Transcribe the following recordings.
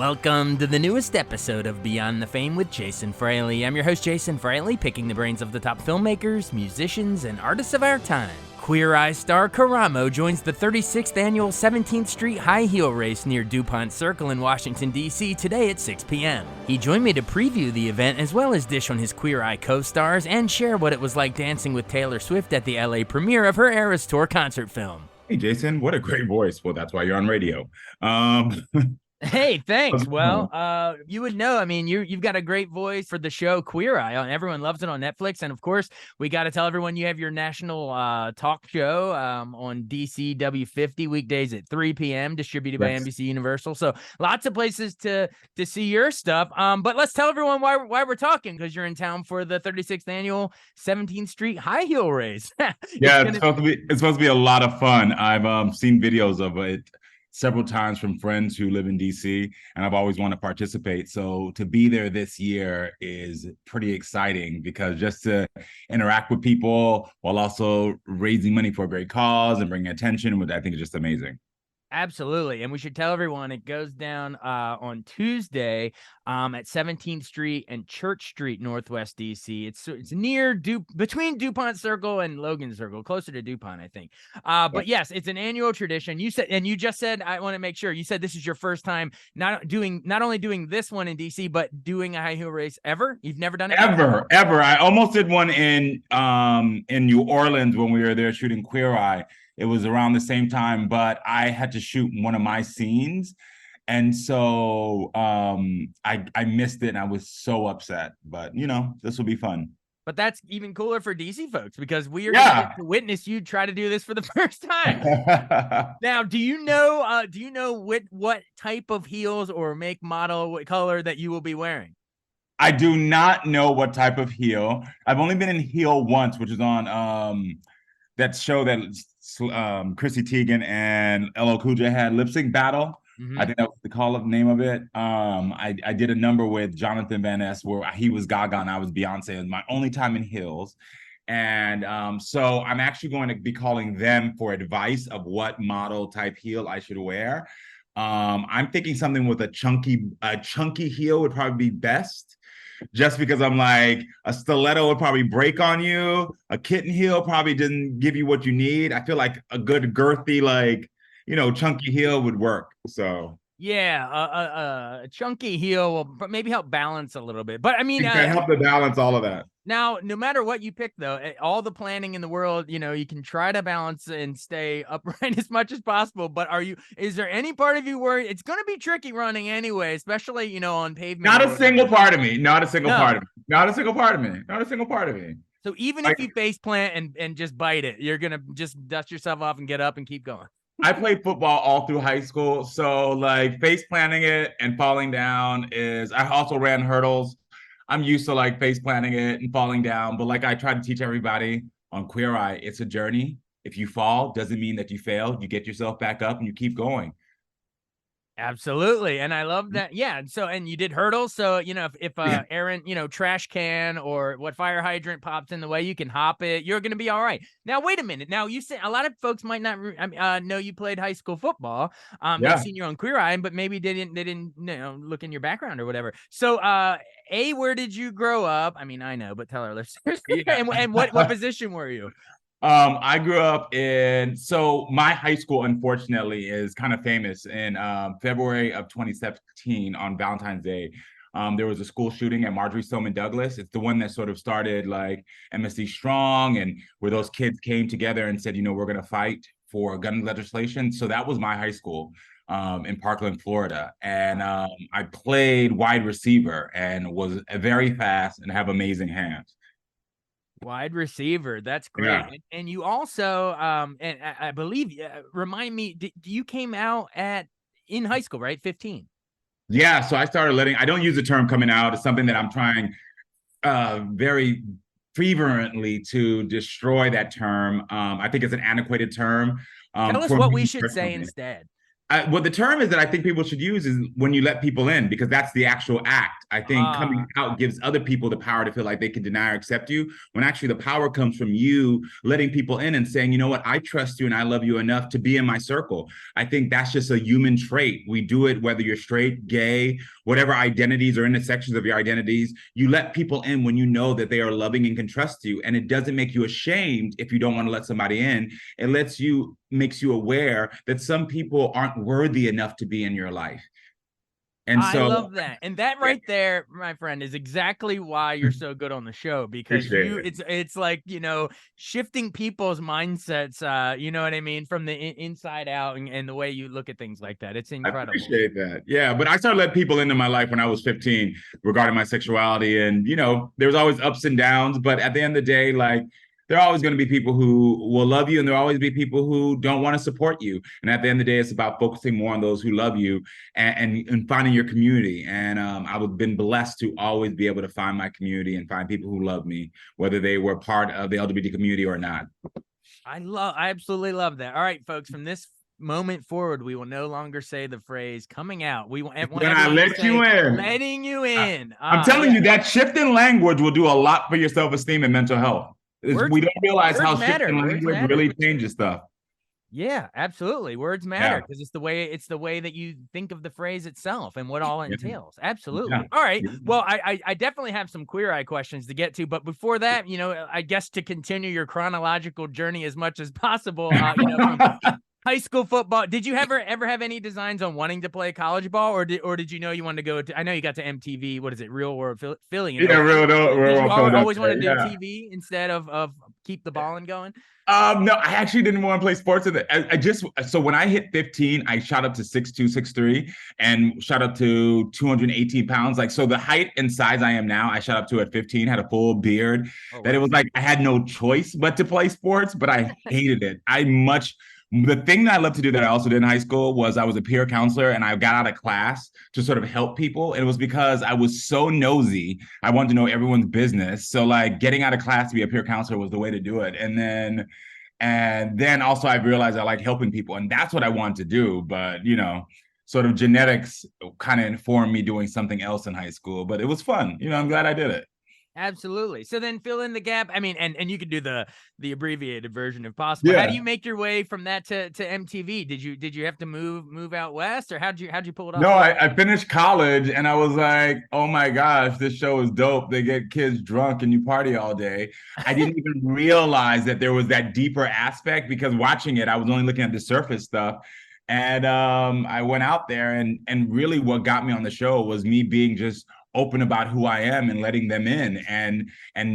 Welcome to the newest episode of Beyond the Fame with Jason Fraley. I'm your host, Jason Fraley, picking the brains of the top filmmakers, musicians, and artists of our time. Queer Eye star Karamo joins the 36th annual 17th Street High Heel Race near DuPont Circle in Washington, D.C. today at 6 p.m. He joined me to preview the event as well as dish on his Queer Eye co-stars and share what it was like dancing with Taylor Swift at the LA premiere of her Eras Tour concert film. Hey, Jason, what a great voice. Well, that's why you're on radio. Hey, thanks. Well, you would know. I mean, you've got a great voice for the show Queer Eye. Everyone loves it on Netflix. And of course, we got to tell everyone you have your national talk show on DC W50 weekdays at 3 p.m. distributed by NBC Universal. So lots of places to see your stuff. But let's tell everyone why we're talking, because you're in town for the 36th annual 17th Street High Heel Race. It's supposed to be a lot of fun. I've seen videos of it several times from friends who live in DC, and I've always wanted to participate. So to be there this year is pretty exciting, because just to interact with people while also raising money for a great cause and bringing attention, which I think is just amazing. Absolutely. And we should tell everyone it goes down on Tuesday at 17th Street and Church Street, Northwest DC. It's near between DuPont Circle and Logan Circle, closer to DuPont, I think. But yes, it's an annual tradition. You said, and you just said, I want to make sure you said this is your first time not only doing this one in DC, but doing a high heel race ever. You've never done it ever. I almost did one in New Orleans when we were there shooting Queer Eye. It was around the same time, but I had to shoot one of my scenes. And so I missed it and I was so upset. But, this will be fun. But that's even cooler for DC folks, because we are going to witness you try to do this for the first time. Now, do you know what type of heels or make, model, what color that you will be wearing? I do not know what type of heel. I've only been in heel once, which is on that show that Chrissy Teigen and LL Cool J had, lip sync battle. I think that was the name of it. I did a number with Jonathan Van Ness where he was Gaga and I was Beyonce. It was my only time in heels. And so I'm actually going to be calling them for advice of what model type heel I should wear. I'm thinking something with a chunky heel would probably be best. Just because I'm like, a stiletto would probably break on you. A kitten heel probably didn't give you what you need. I feel like a good girthy, chunky heel would work. So yeah, a chunky heel will maybe help balance a little bit. But I mean, it can help to balance all of that. Now, no matter what you pick, though, all the planning in the world, you can try to balance and stay upright as much as possible. But is there any part of you worried? It's going to be tricky running anyway, especially, on pavement. Not a single part of me. Not a single part of me. Not a single part of me. Not a single part of me. So even if you face plant and just bite it, you're going to just dust yourself off and get up and keep going. I played football all through high school. So face planting it and falling down I also ran hurdles. I'm used to face planting it and falling down, but I try to teach everybody on Queer Eye, it's a journey. If you fall, doesn't mean that you failed. You get yourself back up and you keep going. Absolutely. And I love that. Yeah. So, and you did hurdles. So, if Aaron, trash can or what fire hydrant pops in the way, you can hop it. You're going to be all right. Now, wait a minute. Now, you said a lot of folks might not know you played high school football. They've seen you on Queer Eye, but maybe they didn't look in your background or whatever. So, where did you grow up? I mean, I know, but tell our listeners. And what position were you? I grew up my high school, unfortunately, is kind of famous. In February of 2017, on Valentine's Day, there was a school shooting at Marjorie Stoneman Douglas. It's the one that sort of started MSD Strong, and where those kids came together and said, we're going to fight for gun legislation. So that was my high school in Parkland, Florida. And I played wide receiver and was very fast and have amazing hands. Wide receiver. That's great. Yeah. And you also, and I believe, remind me, you came out in high school, right? 15. Yeah. So I started I don't use the term coming out. It's something that I'm trying very fervently to destroy that term. I think it's an antiquated term. Tell us what we should say instead. Well, the term is that I think people should use is when you let people in, because that's the actual act. I think coming Ah, out gives other people the power to feel like they can deny or accept you, when actually the power comes from you letting people in and saying, you know what, I trust you and I love you enough to be in my circle. I think that's just a human trait. We do it whether you're straight, gay, whatever identities or intersections of your identities. You let people in when you know that they are loving and can trust you. And it doesn't make you ashamed if you don't want to let somebody in. It makes you aware that some people aren't worthy enough to be in your life. And I so, love that. And that yeah, right there, my friend, is exactly why you're so good on the show, because appreciate you it. it's like, shifting people's mindsets, you know what I mean, from the inside out, and the way you look at things like that. It's I incredible. appreciate that. Yeah, but I started letting people into my life when I was 15 regarding my sexuality. And, there was always ups and downs. But at the end of the day, like, there are always going to be people who will love you, and there'll always be people who don't want to support you. And at the end of the day, it's about focusing more on those who love you and finding your community. And I've been blessed to always be able to find my community and find people who love me, whether they were part of the LGBT community or not. I absolutely love that. All right, folks, from this moment forward, we will no longer say the phrase coming out. We want When I everyone to let you say in. letting you I, in. I'm telling Yeah. you that shift in language will do a lot for your self-esteem and mental health. Words We don't realize words how shift matter. in Words language matter. really changes stuff. Yeah, absolutely. Words matter Yeah. because it's the way that you think of the phrase itself and what all it Yeah. entails. Yeah. Absolutely. All right. Yeah. Well, I definitely have some Queer Eye questions to get to, but before that, I guess to continue your chronological journey as much as possible, from high school football. Did you ever have any designs on wanting to play college ball, or did you know you wanted to go to? I know you got to MTV. What is it? Real World Philly in Yeah, 02. Did real you world Philadelphia. always want to do Yeah. TV instead of keep the balling going? No, I actually didn't want to play sports. So when I hit 15, I shot up to 6'2", 6'3", and shot up to 218 pounds. Like, so the height and size I am now, I shot up to at 15, had a full beard, Oh that it wow. was like I had no choice but to play sports, but I hated it. The thing that I loved to do that I also did in high school was I was a peer counselor, and I got out of class to sort of help people. And it was because I was so nosy. I wanted to know everyone's business. So like getting out of class to be a peer counselor was the way to do it. And then also I realized I like helping people, and that's what I wanted to do. But sort of genetics kind of informed me doing something else in high school. But it was fun. I'm glad I did it. Absolutely. So then fill in the gap. I mean, and you could do the abbreviated version if possible. How do Yeah. you make your way from that to MTV? Did you have to move out west, or how'd you pull it No, off? I finished college and I was like, oh my gosh, this show is dope. They get kids drunk and you party all day. I didn't even realize that there was that deeper aspect, because watching it, I was only looking at the surface stuff. And I went out there, and really what got me on the show was me being just open about who I am and letting them in, and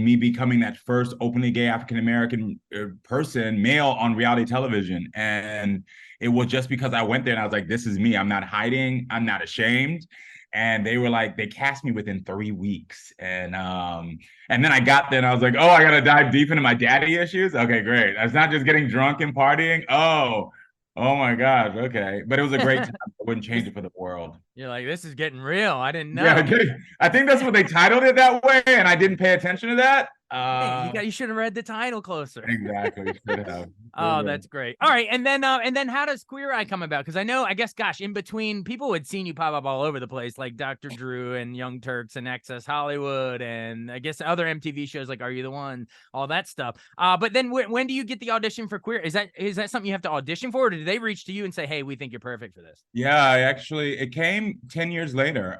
me becoming that first openly gay African American person, male, on reality television. And it was just because I went there and I was like, this is me. I'm not hiding. I'm not ashamed. And they were like, they cast me within 3 weeks. And then I got there and I was like, oh, I gotta dive deep into my daddy issues. Okay, great. It's not just getting drunk and partying. Oh my gosh. Okay. But it was a great time. I wouldn't change This- it for the world. You're like, this is getting real. I didn't Yeah, know. I think that's what they titled it that way, and I didn't pay attention to that. Hey, you should have read the title closer. Exactly. Should have. Oh, that's great. All right, and then how does Queer Eye come about? Because I guess, gosh, in between, people had seen you pop up all over the place, like Dr. Drew and Young Turks and Access Hollywood, and I guess other MTV shows like Are You the One, all that stuff. But then when do you get the audition for Queer? Is that something you have to audition for, or did they reach to you and say, hey, we think you're perfect for this? Yeah, it came 10 years later,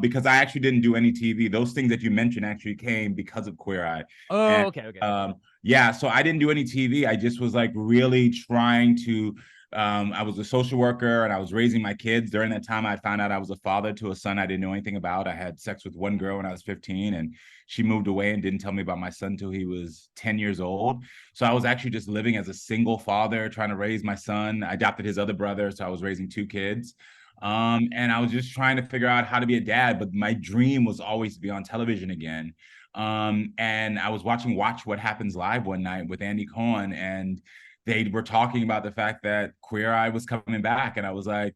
because I actually didn't do any TV. Those things that you mentioned actually came because of Queer Eye. Oh, And okay. yeah, so I didn't do any TV. I just was like really trying to. I was a social worker and I was raising my kids. During that time, I found out I was a father to a son I didn't know anything about. I had sex with one girl when I was 15, and she moved away and didn't tell me about my son until he was 10 years old. So I was actually just living as a single father, trying to raise my son. I adopted his other brother, so I was raising two kids. And I was just trying to figure out how to be a dad, but my dream was always to be on television again. And I was watching Watch What Happens Live one night with Andy Cohen, and they were talking about the fact that Queer Eye was coming back. And I was like,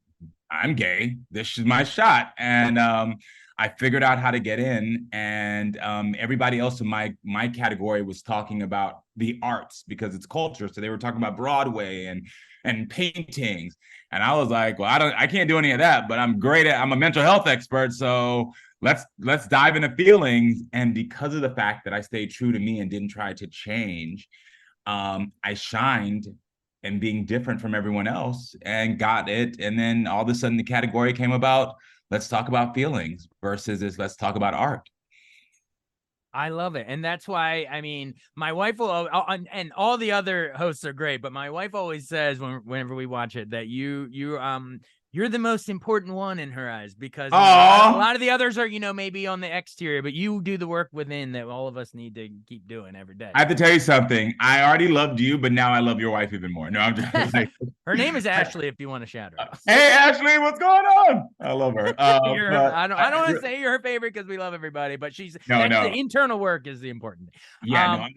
I'm gay. This is my shot. And I figured out how to get in. And everybody else in my category was talking about the arts because it's culture. So they were talking about Broadway and and paintings. And I was like, well, I can't do any of that, but I'm a mental health expert. So let's dive into feelings. And because of the fact that I stayed true to me and didn't try to change, I shined and being different from everyone else and got it. And then all of a sudden the category came about, let's talk about feelings versus let's talk about art. I love it. And that's why, I mean, my wife will, and all the other hosts are great, but my wife always says whenever we watch it that you're the most important one in her eyes, because a lot of the others are, maybe on the exterior, but you do the work within that all of us need to keep doing every day. I have to tell you something. I already loved you, but now I love your wife even more. No, I'm just like, her name is Ashley, if you want to shout her out. Hey, Ashley, what's going on? I love her. I don't want to say you're her favorite because we love everybody, but the internal work is the important. Yeah,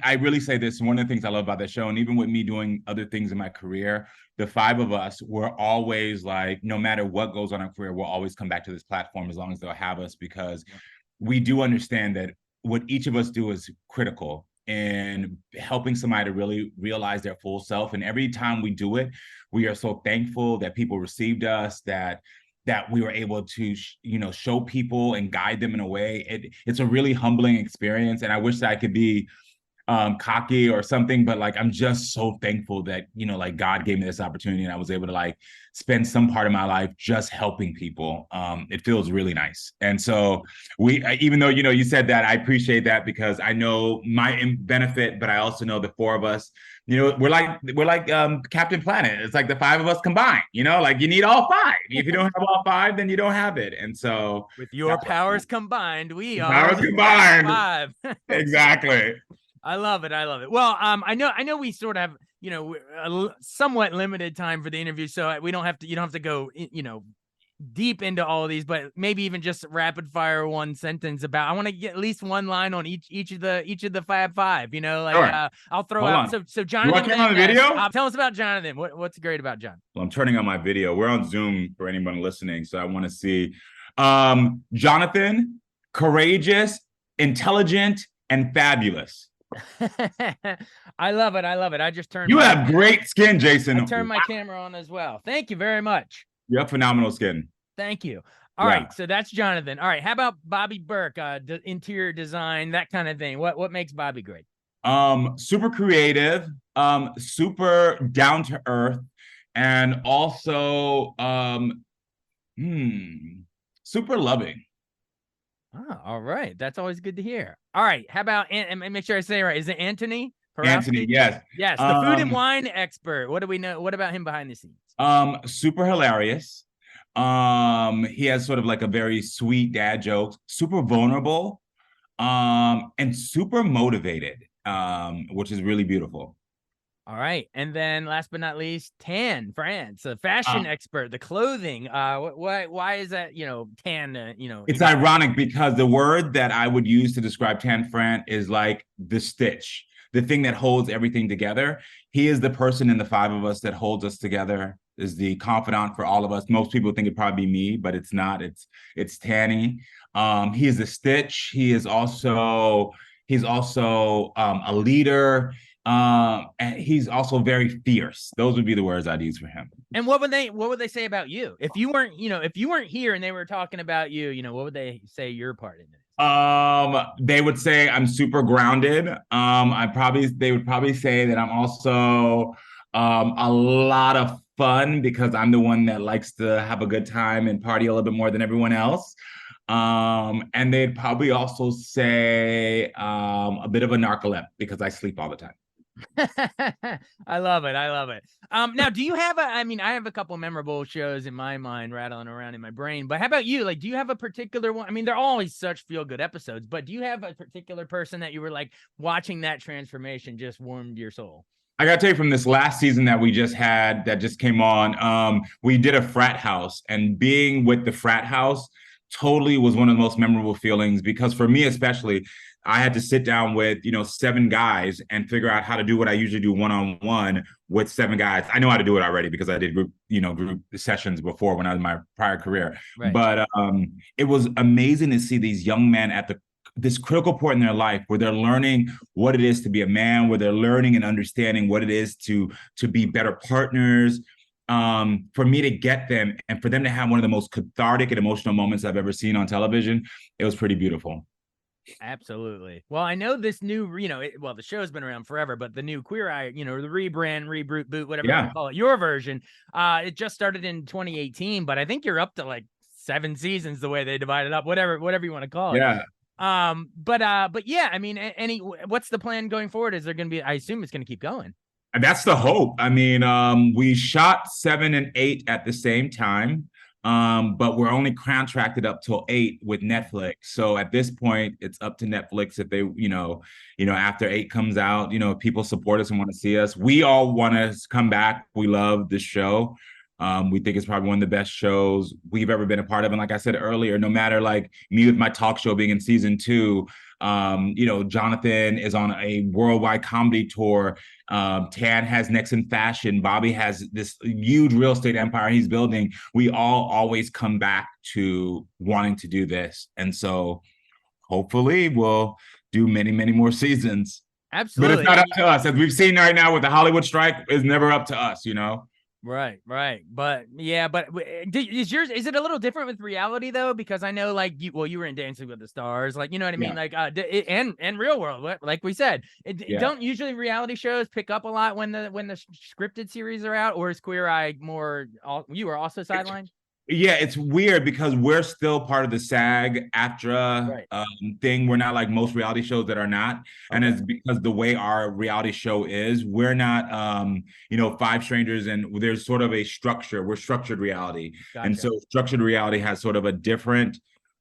I really say this. One of the things I love about the show, and even with me doing other things in my career, the five of us, we're always like, no matter what goes on in our career, we'll always come back to this platform as long as they'll have us, because we do understand that what each of us do is critical in helping somebody to really realize their full self. And every time we do it, we are so thankful that people received us, that we were able to, show people and guide them in a way. It's a really humbling experience. And I wish that I could be cocky or something, but like, I'm just so thankful that, like, God gave me this opportunity and I was able to like spend some part of my life just helping people. It feels really nice. And so even though, you said that, I appreciate that, because I know my benefit, but I also know the four of us, we're like Captain Planet. It's like the five of us combined, like you need all five. If you don't have all five, then you don't have it. And so with your powers combined, we are powers combined. Five. Exactly. I love it. Well, I know we sort of have, a somewhat limited time for the interview, so you don't have to go, deep into all of these, but maybe even just rapid fire one sentence about, I want to get at least one line on each of the Fab Five, Sure. I'll throw out. So Jonathan, you want to turn on the video? Tell us about Jonathan. What's great about John? Well, I'm turning on my video. We're on Zoom for anyone listening, so I want to see Jonathan, courageous, intelligent, and fabulous. I love it. I just turned. You have great skin, Jason. I turned my camera on as well. Thank you very much. You have phenomenal skin. Thank you. All right, so that's Jonathan. All right, how about Bobby Burke? Interior design, that kind of thing. What makes Bobby great? Super creative, super down to earth, and also super loving. Oh, all right. That's always good to hear. All right. How about, and make sure I say it right, is it Anthony? Anthony, yes. Yes, the food and wine expert. What do we know? What about him behind the scenes? Super hilarious. He has sort of like a very sweet dad joke, super vulnerable, and super motivated, which is really beautiful. All right. And then last but not least, Tan France, a fashion expert, the clothing. Why is that, tan, It's ironic because the word that I would use to describe Tan France is like the stitch, the thing that holds everything together. He is the person in the five of us that holds us together, is the confidant for all of us. Most people think it'd probably be me, but it's not. It's Tanny. He is the stitch. He's also a leader. And he's also very fierce. Those would be the words I'd use for him. And what would they say about you if you weren't here and they were talking about you? What would they say your part in it? They would say I'm super grounded. They would probably say that I'm also a lot of fun, because I'm the one that likes to have a good time and party a little bit more than everyone else. And they'd probably also say a bit of a narcoleptic, because I sleep all the time. I love it. Now, do you have I have a couple memorable shows in my mind rattling around in my brain, but how about you? Like, do you have a particular one? I mean, they're always such feel-good episodes, but do you have a particular person that you were like watching that transformation just warmed your soul? I gotta tell you, from this last season that we just had, that just came on, we did a frat house, and being with the frat house totally was one of the most memorable feelings, because for me especially, I had to sit down with, 7 guys and figure out how to do what I usually do one-on-one with 7 guys. I know how to do it already because I did group sessions before when I was in my prior career. Right. But it was amazing to see these young men at the this critical point in their life where they're learning what it is to be a man, where they're learning and understanding what it is to be better partners. For me to get them and for them to have one of the most cathartic and emotional moments I've ever seen on television, it was pretty beautiful. Absolutely. Well, I know this new, the show's been around forever, but the new Queer Eye, the rebrand, reboot, boot, whatever you want to call it, your version, it just started in 2018, but I think you're up to like 7 seasons the way they divide it up, whatever you want to call it. Yeah. But yeah, I mean, what's the plan going forward? Is there going to be, I assume it's going to keep going. And that's the hope. I mean, we shot 7 and 8 at the same time. But we're only contracted up till 8 with Netflix. So at this point, it's up to Netflix if they, after 8 comes out, if people support us and want to see us. We all want to come back. We love the show. We think it's probably one of the best shows we've ever been a part of. And like I said earlier, no matter like me with my talk show being in season 2, Jonathan is on a worldwide comedy tour. Tan has Next in Fashion. Bobby has this huge real estate empire he's building. We all always come back to wanting to do this. And so hopefully we'll do many, many more seasons. Absolutely. But it's not up to us. As we've seen right now with the Hollywood strike, it's never up to us, Right. But yeah, is it a little different with reality though? Because I know like you were in Dancing with the Stars, like, you know what I mean? Yeah. Like, and Real World, like we said, don't usually reality shows pick up a lot when the scripted series are out, or is Queer Eye more, you were also sidelined? Yeah, it's weird because we're still part of the SAG-AFTRA thing. We're not like most reality shows that are not. And it's because the way our reality show is, we're not, 5 strangers and there's sort of a structure. We're structured reality. Gotcha. And so structured reality has sort of a different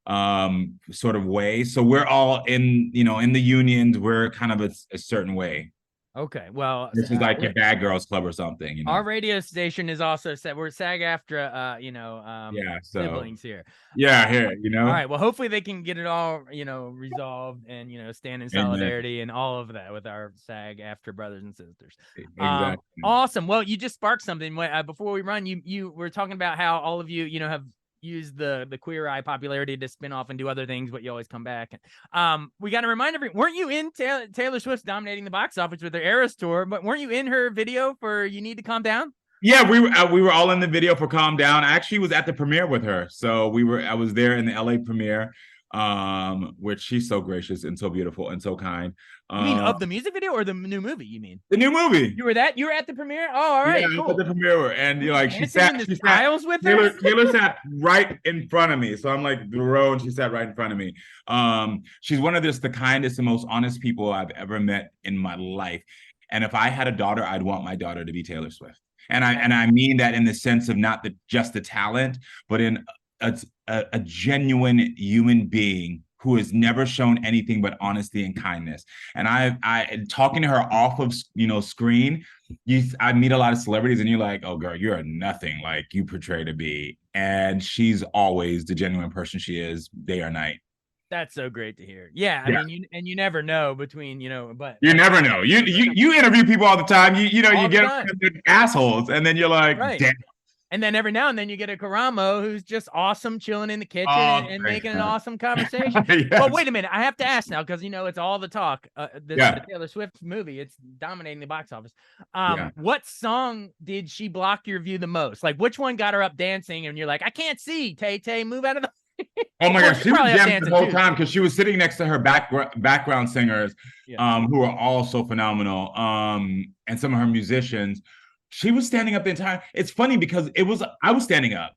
sort of way. So we're all in the unions, we're kind of a certain way. Okay, well, this is like your Bad Girls Club or something. Our radio station is also set. We're SAG-AFTRA, siblings here. Here, All right, well, hopefully they can get it all, resolved and stand in solidarity and all of that with our SAG-AFTRA brothers and sisters. Exactly. Awesome. Well, you just sparked something. Before we run, you were talking about how all of you, have use the Queer Eye popularity to spin off and do other things, but you always come back. We got to remind everyone, weren't you in Taylor Swift's dominating the box office with her Eras tour, but weren't you in her video for You Need to Calm Down? Yeah, we were all in the video for Calm Down. I actually was at the premiere with her. So I was there in the LA premiere, which she's so gracious and so beautiful and so kind. You mean of the music video or the new movie? You mean the new movie? You were at the premiere? Oh, all right, cool. At the premiere, and she sat with her. Taylor sat right in front of me, so I'm like the row, and she sat right in front of me. She's one of the kindest and most honest people I've ever met in my life. And if I had a daughter, I'd want my daughter to be Taylor Swift. And I mean that in the sense of not just the talent, but in a genuine human being who has never shown anything but honesty and kindness. And I talking to her off of screen, I meet a lot of celebrities and you're like, oh girl, you're nothing like you portray to be. And she's always the genuine person she is, day or night. That's so great to hear. Yeah, I mean, you never know between, but you never know. You interview people all the time. You get assholes, and then you're like, damn. And then every now and then you get a Karamo who's just awesome, chilling in the kitchen and making an awesome conversation. Yes. But wait a minute, I have to ask now because it's all the talk. The Taylor Swift movie, it's dominating the box office. What song did she block your view the most? Like, which one got her up dancing? And you're like, I can't see. Tay, move out of the. Oh my gosh, she was jamming the whole time because she was sitting next to her background singers, who are all so phenomenal, and some of her musicians. She was standing up the entire. It's funny because I was standing up.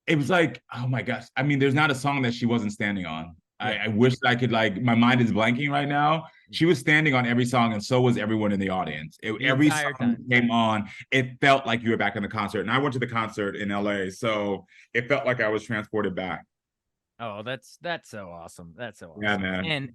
It was like, oh my gosh. I mean, there's not a song that she wasn't standing on. I wish I could my mind is blanking right now. She was standing on every song, and so was everyone in the audience. Every song came on, it felt like you were back in the concert. And I went to the concert in LA, so it felt like I was transported back. Oh, that's so awesome. That's so awesome. Yeah, man.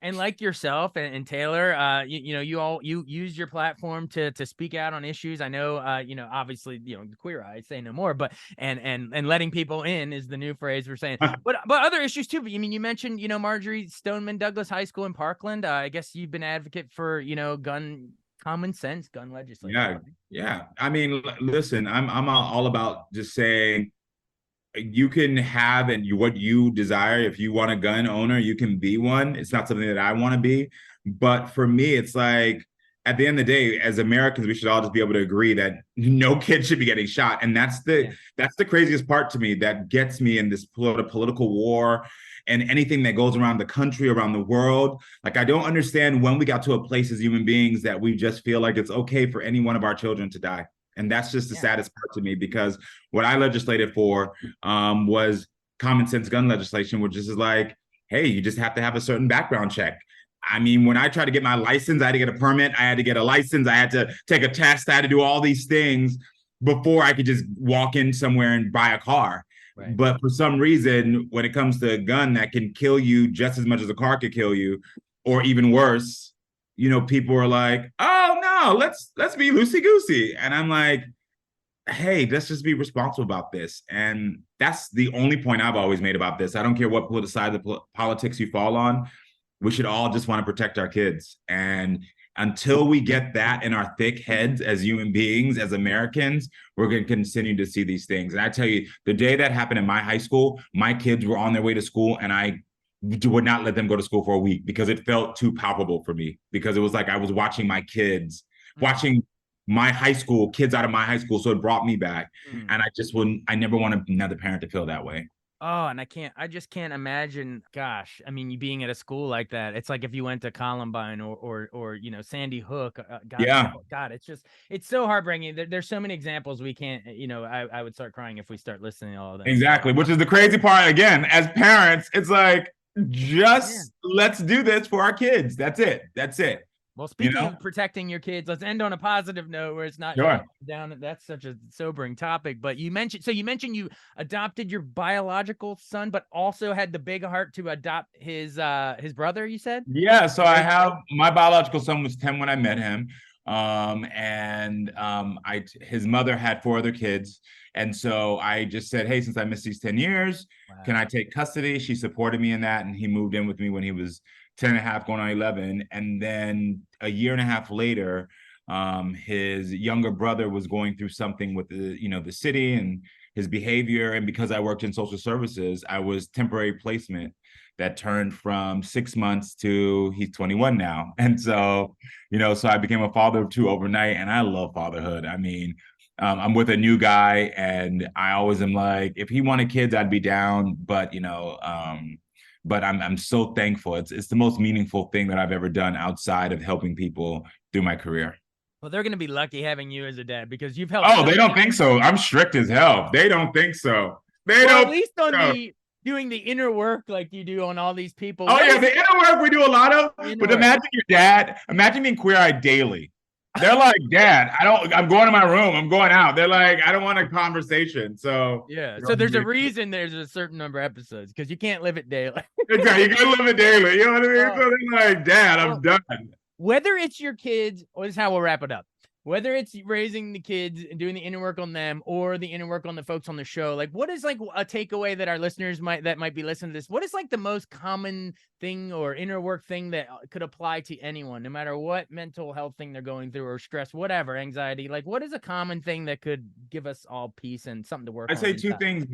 And like yourself and Taylor, you use your platform to speak out on issues. I know, obviously, the Queer Eye, say no more, but and letting people in is the new phrase we're saying. but other issues too. I mean, you mentioned, Marjorie Stoneman Douglas High School in Parkland. I guess you've been advocate for, gun legislation. Yeah. I mean, listen, I'm all about just saying, you can have what you desire. If you want a gun owner, you can be one. It's not something that I want to be. But for me, it's like at the end of the day, as Americans, we should all just be able to agree that no kid should be getting shot. And that's the craziest part to me that gets me in this political war and anything that goes around the country, around the world. Like, I don't understand when we got to a place as human beings that we just feel like it's okay for any one of our children to die. And that's just the saddest part to me, because what I legislated for was common sense gun legislation, which is like, hey, you just have to have a certain background check. I mean, when I tried to get my license, I had to get a permit. I had to get a license. I had to take a test. I had to do all these things before I could just walk in somewhere and buy a car. Right. But for some reason, when it comes to a gun that can kill you just as much as a car could kill you, or even worse, people are like, oh no, let's be loosey goosey. And I'm like, hey, let's just be responsible about this. And that's the only point I've always made about this. I don't care what side of the politics you fall on. We should all just want to protect our kids. And until we get that in our thick heads as human beings, as Americans, we're going to continue to see these things. And I tell you, the day that happened in my high school, my kids were on their way to school, and I would not let them go to school for a week because it felt too palpable for me, because it was like I was watching my kids, watching my high school, kids out of my high school. So it brought me back. And I never want another parent to feel that way. Oh, and I just can't imagine, gosh, I mean, you being at a school like that. It's like if you went to Columbine or Sandy Hook. God, it's so heartbreaking. There's so many examples we can't, I would start crying if we start listening to all of that. Exactly, which is the crazy part. Again, as parents, it's like, let's do this for our kids. That's it. Well, speaking of protecting your kids, let's end on a positive note where it's not down. That's such a sobering topic. But you mentioned you adopted your biological son, but also had the big heart to adopt his brother, you said? Yeah. So I have my biological son was 10 when I met him. His mother had 4 other kids. And so I just said, hey, since I missed these 10 years, can I take custody? She supported me in that. And he moved in with me when he was 10 and a half, going on 11. And then a year and a half later, his younger brother was going through something with the city and his behavior. And because I worked in social services, I was temporary placement that turned from 6 months to he's 21 now. And so, so I became a father of 2 overnight, and I love fatherhood. I mean, I'm with a new guy, and I always am like, if he wanted kids, I'd be down. But I'm so thankful. It's the most meaningful thing that I've ever done outside of helping people through my career. Well, they're going to be lucky having you as a dad, because you've helped. Oh, they don't think so. I'm strict as hell. They don't think so. At least on doing the inner work like you do on all these people. Oh yeah, the inner work we do a lot of. But imagine your dad. Imagine being Queer Eye daily. They're like, Dad, I'm going to my room. I'm going out. They're like, I don't want a conversation. So yeah. So there's a reason there's a certain number of episodes, because you can't live it daily. Exactly. You can't live it daily. You know what I mean? So they're like, Dad, I'm done. Whether it's your kids, or this is how we'll wrap it up. Whether it's raising the kids and doing the inner work on them, or the inner work on the folks on the show, like, what is like a takeaway that our listeners might be listening to this? What is like the most common thing or inner work thing that could apply to anyone, no matter what mental health thing they're going through, or stress, whatever, anxiety? Like, what is a common thing that could give us all peace and something to work on? I say two things.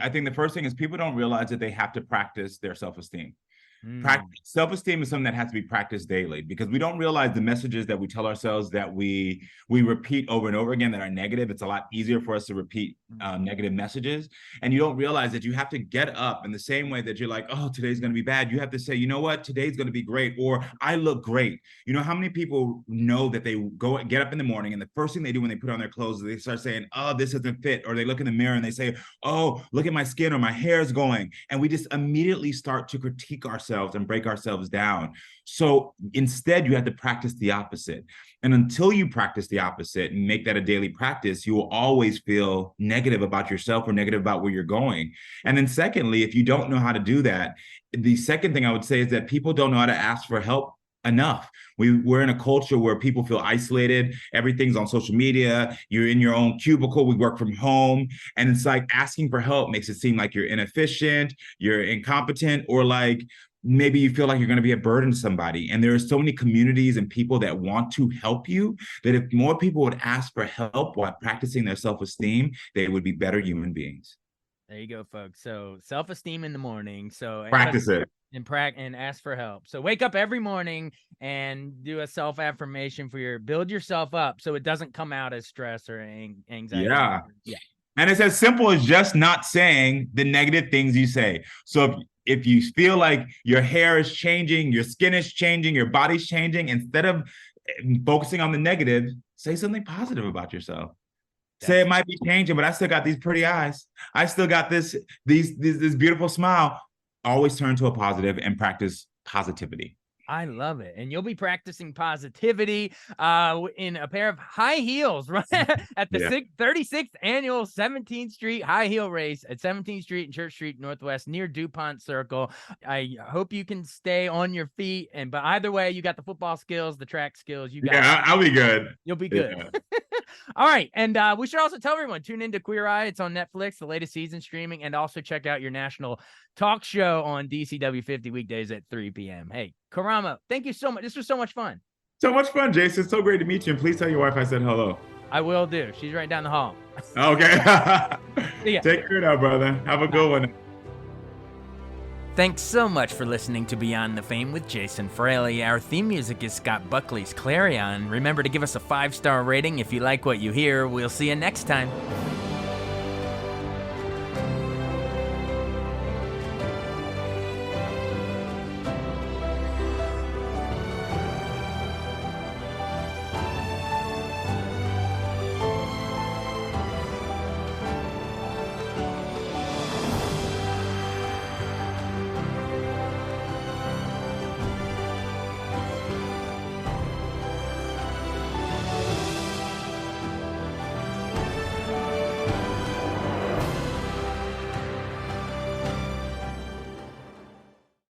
I think the first thing is people don't realize that they have to practice their self-esteem. Self-esteem is something that has to be practiced daily, because we don't realize the messages that we tell ourselves that we repeat over and over again that are negative. It's a lot easier for us to repeat negative messages. And you don't realize that you have to get up in the same way that you're like, oh, today's going to be bad. You have to say, you know what? Today's going to be great. Or I look great. You know how many people know that they get up in the morning, and the first thing they do when they put on their clothes is they start saying, oh, this doesn't fit. Or they look in the mirror and they say, oh, look at my skin, or my hair is going. And we just immediately start to critique ourselves and break ourselves down. So instead, you have to practice the opposite. And until you practice the opposite and make that a daily practice, you will always feel negative about yourself or negative about where you're going. And then secondly, if you don't know how to do that, the second thing I would say is that people don't know how to ask for help enough. We're in a culture where people feel isolated. Everything's on social media. You're in your own cubicle. We work from home. And it's like asking for help makes it seem like you're inefficient, you're incompetent, or like maybe you feel like you're going to be a burden to somebody. And there are so many communities and people that want to help you, that if more people would ask for help while practicing their self-esteem, they would be better human beings. There you go, folks. So self-esteem in the morning. So Practice it. And ask for help. So wake up every morning and do a self-affirmation build yourself up so it doesn't come out as stress or anxiety. Yeah. Yeah. And it's as simple as just not saying the negative things you say. So if you feel like your hair is changing, your skin is changing, your body's changing, instead of focusing on the negative, say something positive about yourself. Say it might be changing, but I still got these pretty eyes. I still got this beautiful smile. Always turn to a positive and practice positivity. I love it. And you'll be practicing positivity in a pair of high heels right at the 36th annual 17th Street high heel race at 17th Street and Church Street Northwest near DuPont Circle. I hope you can stay on your feet. But either way, you got the football skills, the track skills. You got I'll be good. You'll be good. Yeah. All right. And we should also tell everyone, tune into Queer Eye. It's on Netflix, the latest season streaming, and also check out your national talk show on DCW 50 weekdays at 3 p.m. Hey, Karamo, thank you so much. This was so much fun. So much fun, Jason. So great to meet you. And please tell your wife I said hello. I will do. She's right down the hall. Okay. Take care now, brother. Have a good one. Thanks so much for listening to Beyond the Fame with Jason Fraley. Our theme music is Scott Buckley's Clarion. Remember to give us a 5-star rating if you like what you hear. We'll see you next time.